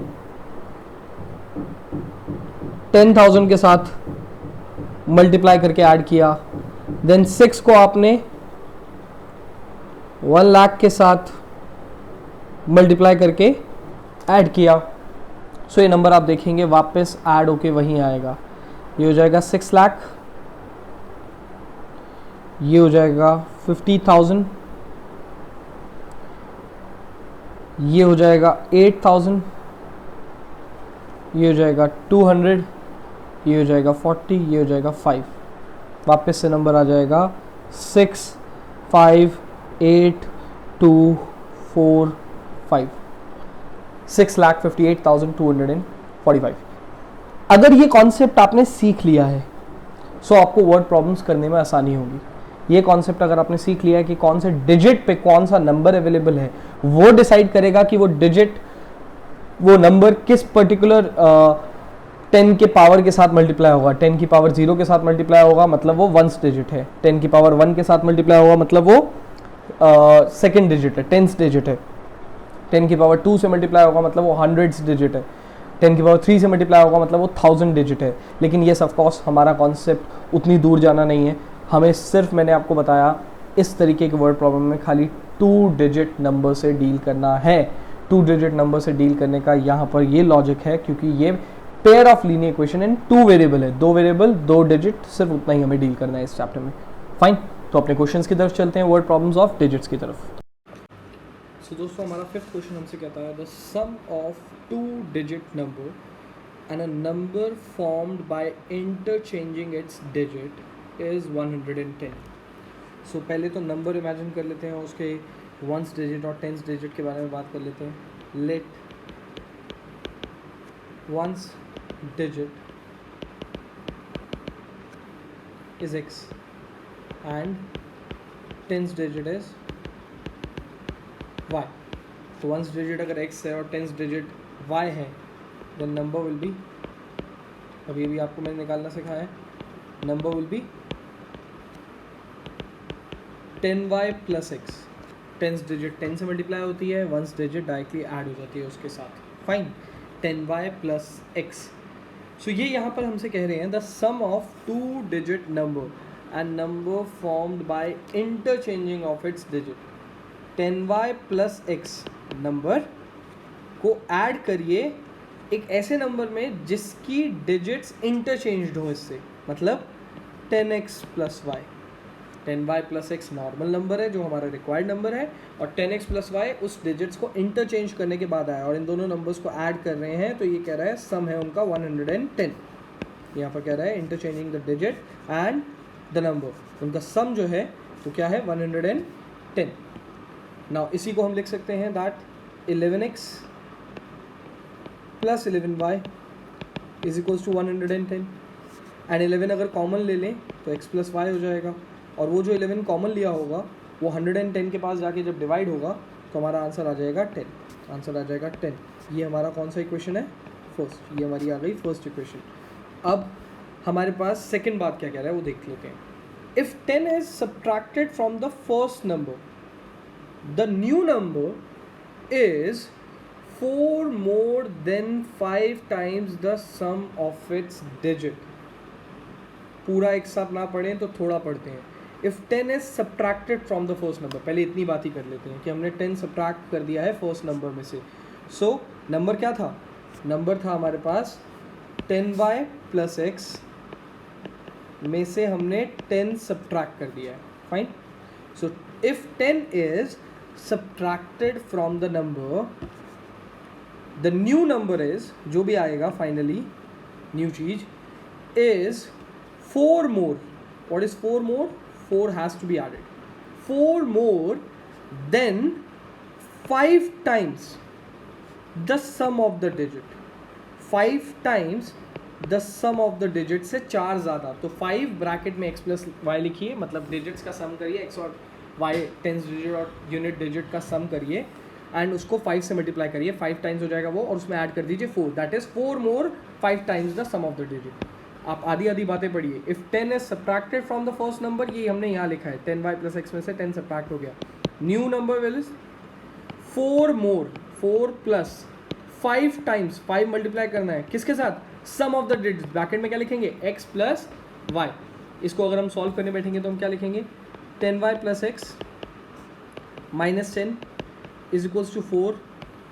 10,000 के साथ मल्टीप्लाई करके ऐड किया, देन 6 को आपने 1 लाख के साथ मल्टीप्लाई करके ऐड किया. सो ये नंबर आप देखेंगे वापस ऐड होके वहीं आएगा. ये हो जाएगा 6 लाख, ये हो जाएगा 50,000, ये हो जाएगा 8,000, ये हो जाएगा 200, ये हो जाएगा 40, ये हो जाएगा 5. वापस से नंबर आ जाएगा 6 5 8 2 4 5, 6,58,245. अगर ये कॉन्सेप्ट आपने सीख लिया है सो आपको वर्ड प्रॉब्लम्स करने में आसानी होगी। ये कॉन्सेप्ट अगर आपने सीख लिया है कि कौन से डिजिट पे कौन सा नंबर अवेलेबल है, वो डिसाइड करेगा कि वो नंबर किस पर्टिकुलर 10 के पावर के साथ मल्टीप्लाई होगा। 10 की पावर 0 के साथ मल्टीप्लाई होगा मतलब वो वंस डिजिट है। 10 की पावर 1 के साथ मल्टीप्लाई होगा मतलब वो सेकेंड डिजिट है, टेंस डिजिट है। 10 की पावर 2 से मल्टीप्लाई होगा मतलब वो हंड्रेड्स डिजिट है। 10 की पावर 3 से मल्टीप्लाई होगा मतलब वो 1000 डिजिट है। लेकिन ये ऑफकोर्स हमारा कॉन्सेप्ट उतनी दूर जाना नहीं है। हमें सिर्फ मैंने आपको बताया इस तरीके के वर्ड प्रॉब्लम में खाली 2 डिजिट नंबर से डील करना है। 2 डिजिट नंबर से डील करने का यहाँ पर ये लॉजिक है क्योंकि ये pair of linear equation and 2 variable है। 2 वेरिएबल 2 डिजिट, सिर्फ उतना ही हमें डील करना है इस चैप्टर में। फाइन, तो अपने क्वेश्चंस की तरफ चलते हैं, वर्ड प्रॉब्लम्स ऑफ डिजिट्स की तरफ। सो दोस्तों हमारा फिफ्थ क्वेश्चन हमसे कहता है the sum of 2 digit number and a number formed by interchanging its digit is 110। So पहले तो नंबर इमेजिन कर लेते हैं, उसके वंस डिजिट और टेंस डिजिट के बारे में बात कर लेते हैं। Let ones digit is x and tens digit is y। तो वंस डिजिट अगर x है और टेंस डिजिट y है then नंबर विल बी, अभी अभी आपको मैंने निकालना सिखाया है, number will B 10y plus x। Tens digit 10 से मल्टीप्लाई होती है, वंस डिजिट डायरेक्टली ऐड हो जाती है उसके साथ। Fine, 10y plus x। सो ये यहाँ पर हमसे कह रहे हैं the sum of 2 digit number and number formed by interchanging of its digit. 10y plus x number को ऐड करिए एक ऐसे नंबर में जिसकी डिजिट्स इंटरचेंज्ड हो इससे, मतलब 10x plus y। 10y plus x normal number है जो हमारा रिक्वायर्ड नंबर है, और 10x प्लस y उस डिजिट्स को इंटरचेंज करने के बाद आया, और इन दोनों नंबर्स को ऐड कर रहे हैं तो ये कह रहा है सम है उनका 110। यहाँ पर कह रहा है interchanging the digit and the number, उनका सम जो है तो क्या है 110। नाउ इसी को हम लिख सकते हैं that 11x plus 11y is equals to 110। And 11 अगर कॉमन ले लें तो x प्लस y हो जाएगा, और वो जो 11 कॉमन लिया होगा वो 110 के पास जाके जब डिवाइड होगा तो हमारा आंसर आ जाएगा 10। आंसर आ जाएगा 10। ये हमारा कौन सा इक्वेशन है? फर्स्ट। ये हमारी आ गई फर्स्ट इक्वेशन। अब हमारे पास सेकंड बात क्या कह रहा है वो देख लेते हैं। If 10 is subtracted from the first number, the new number is 4 more than 5 times the sum of its digit। पूरा एक साथ ना पढ़ें तो थोड़ा पढ़ते हैं। If 10 is subtracted from the first number, पहले इतनी बात ही कर लेते हैं कि हमने 10 सब्ट्रैक्ट कर दिया है फर्स्ट नंबर में से। सो नंबर क्या था? नंबर था हमारे पास 10y प्लस x में से हमने 10 सब्ट्रैक्ट कर दिया है। Fine. So if 10 is subtracted from the number, the new number is, जो भी आएगा फाइनली न्यू चीज, is 4 more। What is 4 more? 4 has to be added. 4 more than 5 times the sum of the digit। 5 times the sum of the digit से 4 ज़्यादा, तो 5 ब्रैकेट में x प्लस वाई लिखिए, मतलब डिजिट्स का सम करिए, x और y टेंस डिजिट और यूनिट डिजिट का सम करिए एंड उसको 5 से मल्टीप्लाई करिए, 5 टाइम्स हो जाएगा वो, और उसमें ऐड कर दीजिए 4, that is 4 more 5 times the sum of the digit. आप आधी आधी बातें पढ़िए। If 10 is subtracted from the first number, ये हमने यहाँ लिखा है 10y प्लस x में से 10 सब्ट्रैक्ट हो गया। New number will is 4 more 4 plus 5 times, 5 multiply करना है किसके साथ? सम ऑफ द डिजिट्स। ब्रैकेट में क्या लिखेंगे? x plus y। इसको अगर हम सॉल्व करने बैठेंगे तो हम क्या लिखेंगे? 10y plus x minus 10 is equals to 4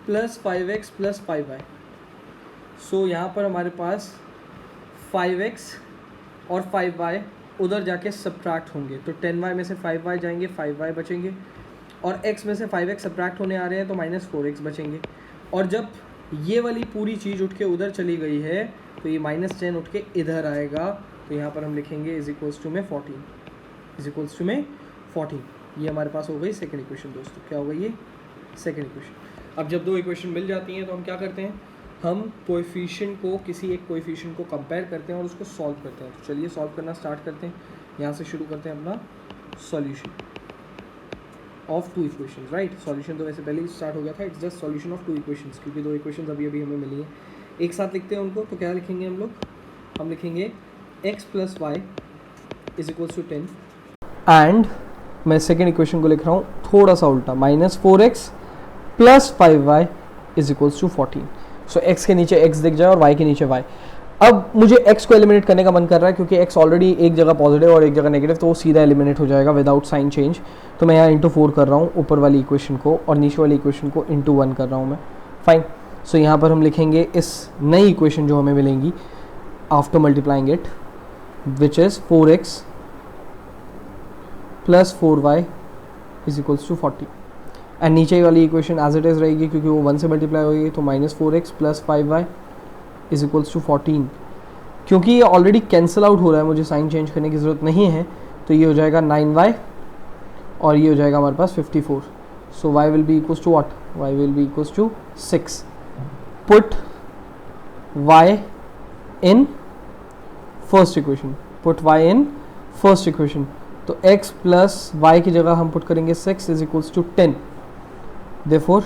plus 5x plus 5y। So यहाँ पर हमारे पास 5x और 5y उधर जाके सब्ट्रैक्ट होंगे, तो 10y में से 5y जाएंगे, 5y बचेंगे, और x में से 5x सब्ट्रैक्ट होने आ रहे हैं तो माइनस 4x बचेंगे। और जब ये वाली पूरी चीज़ उठ के उधर चली गई है तो ये माइनस 10 उठ के इधर आएगा, तो यहाँ पर हम लिखेंगे इज इक्वल्स टू में 14, इज इक्वल्स टू में 14। ये हमारे पास हो गई सेकेंड इक्वेशन दोस्तों। क्या हो गई ये? Second equation. अब जब दो इक्वेशन मिल जाती हैं तो हम क्या करते हैं? हम कोएफिशिएंट को किसी एक कोएफिशिएंट को कंपेयर करते हैं और उसको सॉल्व करते हैं। तो चलिए सॉल्व करना स्टार्ट करते हैं। यहाँ से शुरू करते हैं अपना solution of two equations, right. Solution तो वैसे पहले ही स्टार्ट हो गया था, it's just solution of two equations, क्योंकि दो इक्वेशंस अभी अभी हमें मिली है। एक साथ लिखते हैं उनको, तो क्या लिखेंगे हम लोग? हम लिखेंगे x plus Y is equals to 10 and मैं सेकेंड इक्वेशन को लिख रहा हूँ थोड़ा सा उल्टा, minus 4x plus 5y is equals to 14। So x के नीचे x दिख जाए और y के नीचे y। अब मुझे x को एलिमिनेट करने का मन कर रहा है, क्योंकि x ऑलरेडी एक जगह पॉजिटिव और एक जगह नेगेटिव, तो वो सीधा एलिमिनेट हो जाएगा विदाउट साइन चेंज। तो मैं यहाँ इंटू 4 कर रहा हूँ ऊपर वाली इक्वेशन को, और नीचे वाली इक्वेशन को इंटू 1 कर रहा हूँ मैं। फाइन। सो यहाँ पर हम लिखेंगे इस नई इक्वेशन जो हमें मिलेंगी after multiplying it, which is 4x plus 4y is equals to 40। And नीचे वाली इक्वेशन एज इट इज़ रहेगी, क्योंकि वो 1 से मल्टीप्लाई होगी, तो minus 4x plus 5y is equals to 14। क्योंकि ये ऑलरेडी कैंसिल आउट हो रहा है, मुझे साइन चेंज करने की ज़रूरत नहीं है, तो ये हो जाएगा 9y और ये हो जाएगा हमारे पास 54। So y will be equals to what? y will be equals to 6। Put y in first equation, put y in first equation. तो x प्लस y की जगह हम पुट करेंगे 6 is equals to 10, therefore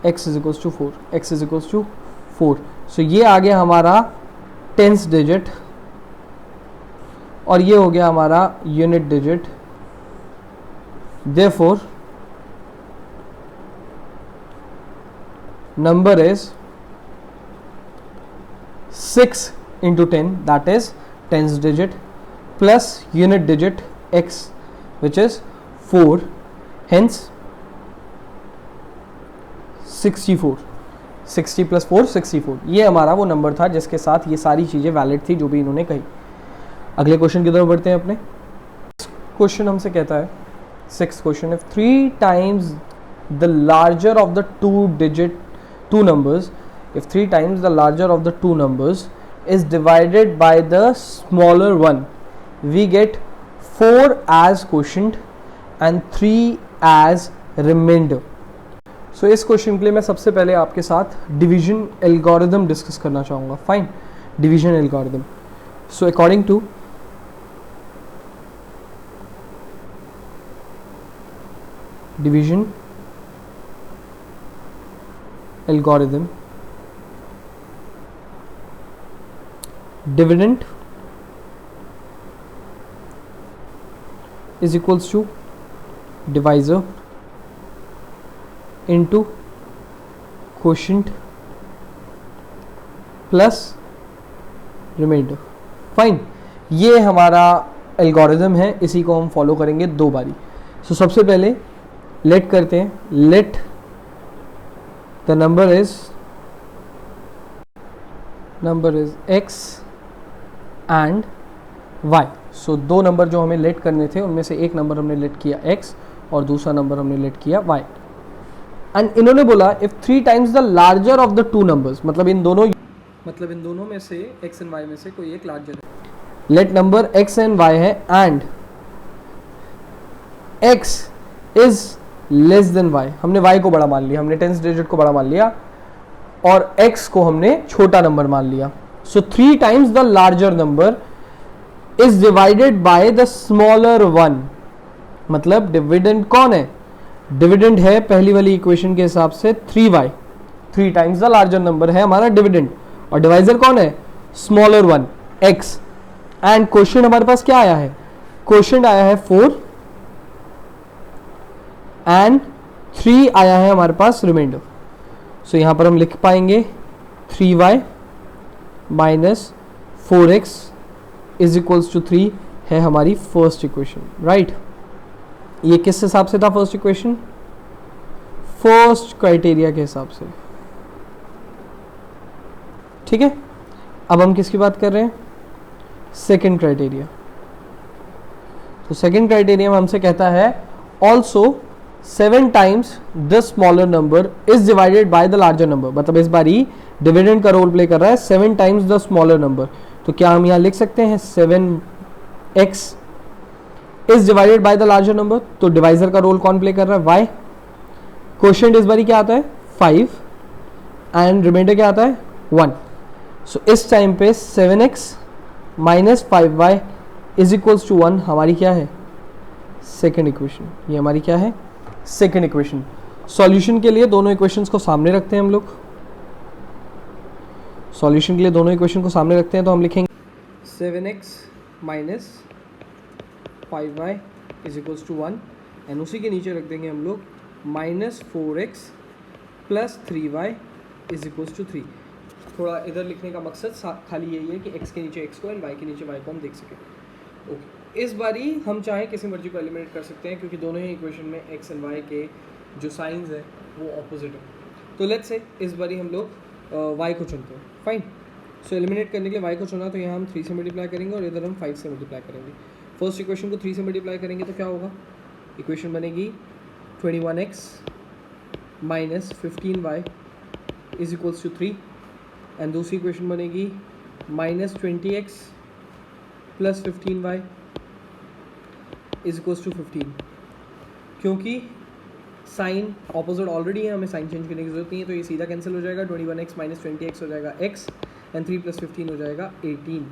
x is equals to 4, x is equals to 4। So ये आ गया हमारा 10th डिजिट और ये हो गया हमारा unit digit. Therefore number is 6 into 10, that is 10th digit, plus unit digit x, which is 4, hence 64। 60 plus 4 64। ये हमारा वो नंबर था जिसके साथ ये सारी चीज़ें वैलिड थी जो भी इन्होंने कही। अगले क्वेश्चन की तरफ बढ़ते हैं अपने। क्वेश्चन हमसे कहता है, 6th question, if 3 times the larger of the two numbers, if 3 times the larger of the two numbers is divided by the smaller one, we get 4 as quotient and 3 as remainder। सो इस क्वेश्चन के लिए मैं सबसे पहले आपके साथ डिवीजन एल्गोरिथम डिस्कस करना चाहूँगा। Fine, division algorithm. So according to division algorithm, dividend is equals to divisor into quotient plus remainder। Fine, ये हमारा एल्गोरिथम है, इसी को हम फॉलो करेंगे 2 बारी। सो सबसे पहले लेट करते हैं, let the number is x and y। So 2 number जो हमें लेट करने थे उनमें से एक नंबर हमने लेट किया x और दूसरा नंबर हमने लेट किया y। एंड इन्होंने बोला if 3 times the larger of the 2 numbers, मतलब इन दोनों में से x एंड y में से कोई एक लार्जर है। Let number x and y है and x is less than y। हमने y को बड़ा मान लिया, हमने 10th डिजिट को बड़ा मान लिया और x को हमने छोटा नंबर मान लिया। So 3 times the larger number is divided by the smaller one। मतलब डिविडेंड कौन है? डिविडेंड है पहली वाली इक्वेशन के हिसाब से 3y। 3 times the larger number है हमारा डिविडेंड, और डिवाइजर कौन है? Smaller one, x। And question हमारे पास क्या आया है? क्वेश्चन आया है 4 एंड 3 आया है हमारे पास रिमाइंडर। सो यहां पर हम लिख पाएंगे 3y minus 4x is equals to 3 है हमारी फर्स्ट इक्वेशन, राइट। ये किस हिसाब से था फर्स्ट इक्वेशन? फर्स्ट क्राइटेरिया के हिसाब से, ठीक है। अब हम किसकी बात कर रहे हैं? Second criteria. तो सेकंड क्राइटेरिया में हमसे कहता है also 7 times the smaller number is divided by the larger number. मतलब इस बार ही डिविडेंड का रोल प्ले कर रहा है 7 times द स्मॉलर नंबर। तो क्या हम यहाँ लिख सकते हैं 7x is divided by the larger number? तो डिवाइजर का रोल कौन प्ले कर रहा है? y। क्वोशिएंट इस बार क्या आता है? 5 एंड रिमाइंडर क्या आता है? 1. सो इस टाइम पे 7x minus 5y is equals to 1 हमारी क्या है, सेकेंड इक्वेशन. ये हमारी क्या है, सेकेंड इक्वेशन. सॉल्यूशन के लिए दोनों इक्वेशंस को सामने रखते हैं हम लोग. सॉल्यूशन के लिए दोनों इक्वेशन को सामने रखते हैं तो हम लिखेंगे 7x minus 5y is equals to 1 and उसी के नीचे रख देंगे हम लोग minus 4x plus 3y is equals to 3. थोड़ा इधर लिखने का मकसद खाली यही है कि x के नीचे x को एंड y के नीचे y को हम देख सकें. ओके, इस बारी हम चाहे किसी मर्जी को एलिमिनेट कर सकते हैं क्योंकि दोनों ही इक्वेशन में x एंड y के जो साइंस है वो ऑपोजिट है. तो लेट्स से इस बारी हम लोग y को चुनते हैं. फाइन. सो एलिमिनेट करने के लिए y को चुना तो यहाँ हम 3 से मल्टीप्लाई करेंगे और इधर हम 5 से मल्टीप्लाई करेंगे. फर्स्ट इक्वेशन को 3 से मल्टीप्लाई करेंगे तो क्या होगा, इक्वेशन बनेगी 21x minus 15y is equals to 3 and दूसरी इक्वेशन बनेगी minus 20x plus 15y is equals to 15. क्योंकि साइन ऑपोजिट ऑलरेडी है, हमें साइन चेंज करने की जरूरत नहीं है तो ये सीधा कैंसिल हो जाएगा. 21x माइनस 20x हो जाएगा x एंड 3 प्लस 15 हो जाएगा 18.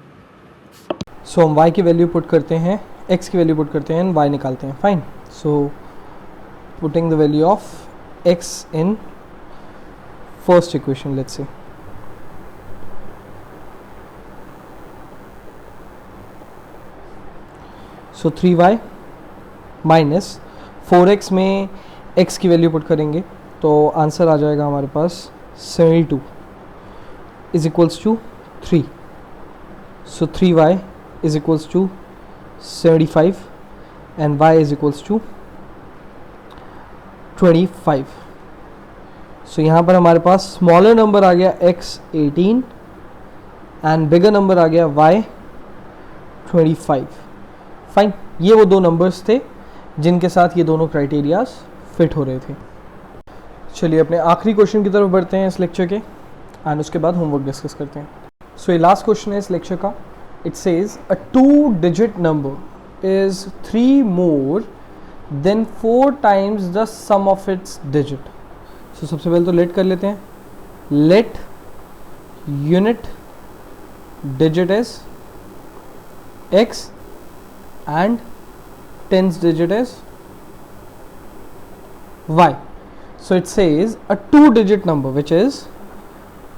सो हम y की वैल्यू पुट करते हैं, x की वैल्यू पुट करते हैं एंड y निकालते हैं. Fine. So putting the value of x in first equation, let's say so 3y minus 4x में x की वैल्यू पुट करेंगे तो आंसर आ जाएगा हमारे पास 72 is equals to 3. So 3y is equals to 75 and y is equals to 25. So यहाँ पर हमारे पास स्मॉलर नंबर आ गया x 18 एंड बिगर नंबर आ गया y 25. फाइन. ये वो दो नंबर्स थे जिनके साथ ये दोनों क्राइटेरियाज फिट हो रहे थे. चलिए अपने आखिरी क्वेश्चन की तरफ बढ़ते हैं इस लेक्चर के एंड उसके बाद होमवर्क डिस्कस करते हैं. सो ये लास्ट क्वेश्चन है इस लेक्चर का. It says a 2 digit number is 3 more than 4 times the sum of its digit. So सबसे पहले तो लेट कर लेते हैं. Let unit digit is x and tens digit is y. So it says a 2 digit number which is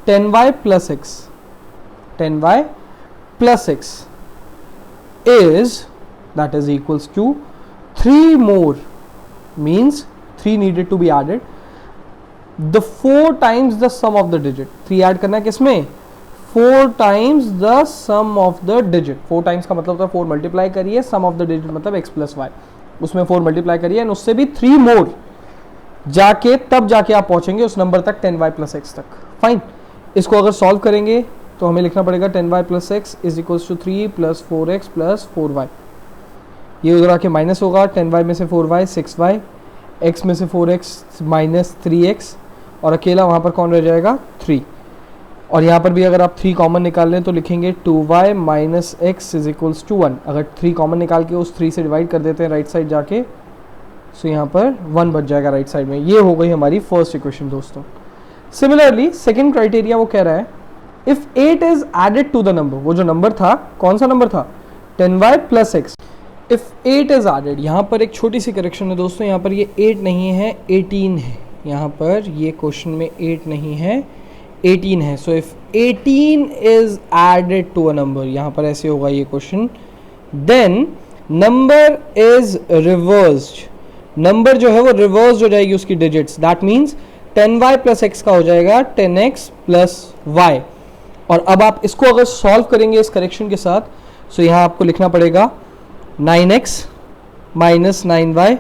10y plus x. 10y plus x is, that is equals to 3 more, means 3 needed to be added, the 4 times the sum of the digit. 3 add करना है किसमें, 4 times the sum of the digit. 4 times का मतलब होता है 4 मल्टीप्लाई करिए, sum of the digit मतलब x plus y, उसमें 4 मल्टीप्लाई करिए एंड उससे भी 3 मोर जाके तब जाके आप पहुंचेंगे उस नंबर तक 10y plus x तक. फाइन. इसको अगर सॉल्व करेंगे तो हमें लिखना पड़ेगा 10y plus x is equals to 3 plus 4x plus 4y. ये उधर आके माइनस होगा, 10y में से 4y 6y, x में से 4x माइनस 3x और अकेला वहाँ पर कौन रह जाएगा 3. और यहाँ पर भी अगर आप 3 कॉमन निकाल लें तो लिखेंगे 2y minus x is equals to 1. अगर 3 कॉमन निकाल के उस 3 से डिवाइड कर देते हैं राइट साइड जाके, सो यहाँ पर 1 बच जाएगा राइट साइड में. ये हो गई हमारी फर्स्ट इक्वेशन दोस्तों. सिमिलरली सेकेंड क्राइटेरिया वो कह रहा है if 8 is added to the number. वो जो नंबर था कौन सा नंबर था, 10y plus x. If 8 is added, यहाँ पर एक छोटी सी करेक्शन है दोस्तों, यहाँ पर ये 8 नहीं है 18 है. यहाँ पर ये क्वेश्चन में 8 नहीं है 18 है. So if 18 is added to a number, यहाँ पर ऐसे होगा ये question, then number is reversed. Number जो है वो रिवर्स हो जाएगी उसकी digits. That means 10y plus x का हो जाएगा 10x प्लस y. और अब आप इसको अगर सॉल्व करेंगे इस करेक्शन के साथ, सो यहाँ आपको लिखना पड़ेगा 9x minus 9y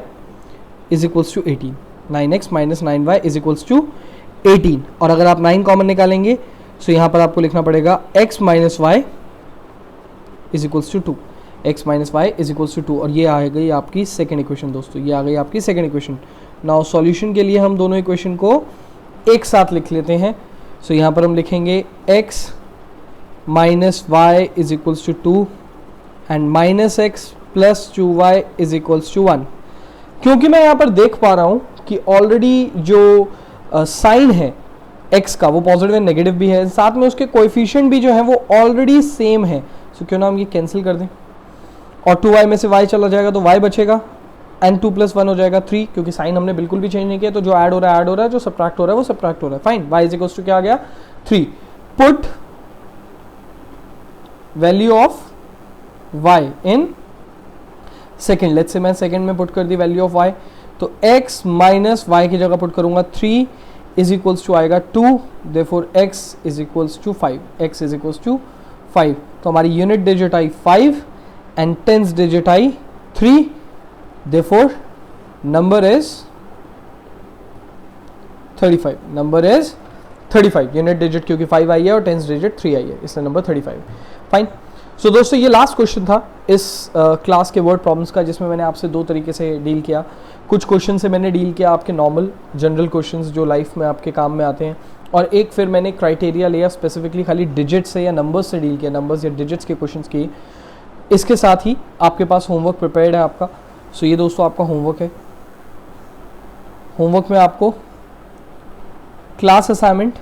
is equals to 18. 9x minus 9y is equals to 18. और अगर आप 9 कॉमन निकालेंगे सो यहाँ पर आपको लिखना पड़ेगा x minus Y is equals to 2. x minus Y is equals to 2. और ये आ गई आपकी सेकेंड इक्वेशन दोस्तों, ये आ गई आपकी सेकेंड इक्वेशन. नाउ सॉल्यूशन के लिए हम दोनों इक्वेशन को एक साथ लिख लेते हैं. सो यहाँ पर हम लिखेंगे x minus Y is equals to 2 and minus x plus 2y is equals to 1. क्योंकि मैं यहाँ पर देख पा रहा हूँ कि ऑलरेडी जो साइन है x का, वो पॉजिटिव एंड नेगेटिव भी है, साथ में उसके कोएफिशिएंट भी जो है वो ऑलरेडी सेम है, सो क्यों ना हम ये कैंसिल कर दें और 2y में से y चला जाएगा तो y बचेगा एंड 2 + 1 हो जाएगा 3, क्योंकि साइन हमने बिल्कुल भी चेंज नहीं किया, तो जो ऐड हो रहा है ऐड हो रहा है, जो सब्ट्रैक्ट हो रहा है वो सब्ट्रैक्ट हो रहा है। Fine, y is equal to क्या आ गया 3। Put value of y in second, let's say मैं सेकेंड में पुट कर दी वैल्यू ऑफ y, तो x माइनस y की जगह पुट करूंगा 3 इज इक्वल्स टू आएगा 2, therefore x is equals to 5, x is equals to 5। तो हमारी यूनिट डिजिट आई 5 एंड टेंस डिजिट आई 3, therefore number is 35, number is 35, unit digit क्योंकि 5 आई है और टेंस डिजिट 3 आई है, इसलिए नंबर 35। फाइन। सो दोस्तों ये लास्ट क्वेश्चन था इस क्लास के वर्ड प्रॉब्लम्स का, जिसमें मैंने आपसे दो तरीके से डील किया। कुछ क्वेश्चन से मैंने डील किया आपके नॉर्मल जनरल क्वेश्चंस जो लाइफ में आपके काम में आते हैं, और एक फिर मैंने क्राइटेरिया लिया स्पेसिफिकली खाली डिजिट्स से या नंबर्स से डील किया, नंबर्स या डिजिट्स के क्वेश्चंस किए। इसके साथ ही आपके पास होमवर्क प्रिपेयर्ड है आपका। सो ये दोस्तों आपका होमवर्क है। होमवर्क में आपको class assignment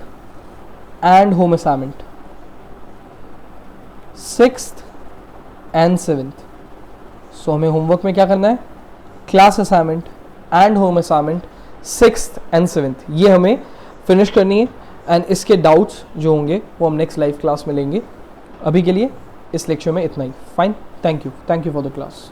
and home assignment 6th and 7th। सो हमें होमवर्क में क्या करना है, class assignment and home assignment 6th and 7th, ये हमें फिनिश करनी है। एंड इसके डाउट्स जो होंगे वो हम नेक्स्ट लाइव क्लास में लेंगे। अभी के लिए इस लेक्चर में इतना ही। Fine, thank you for the class.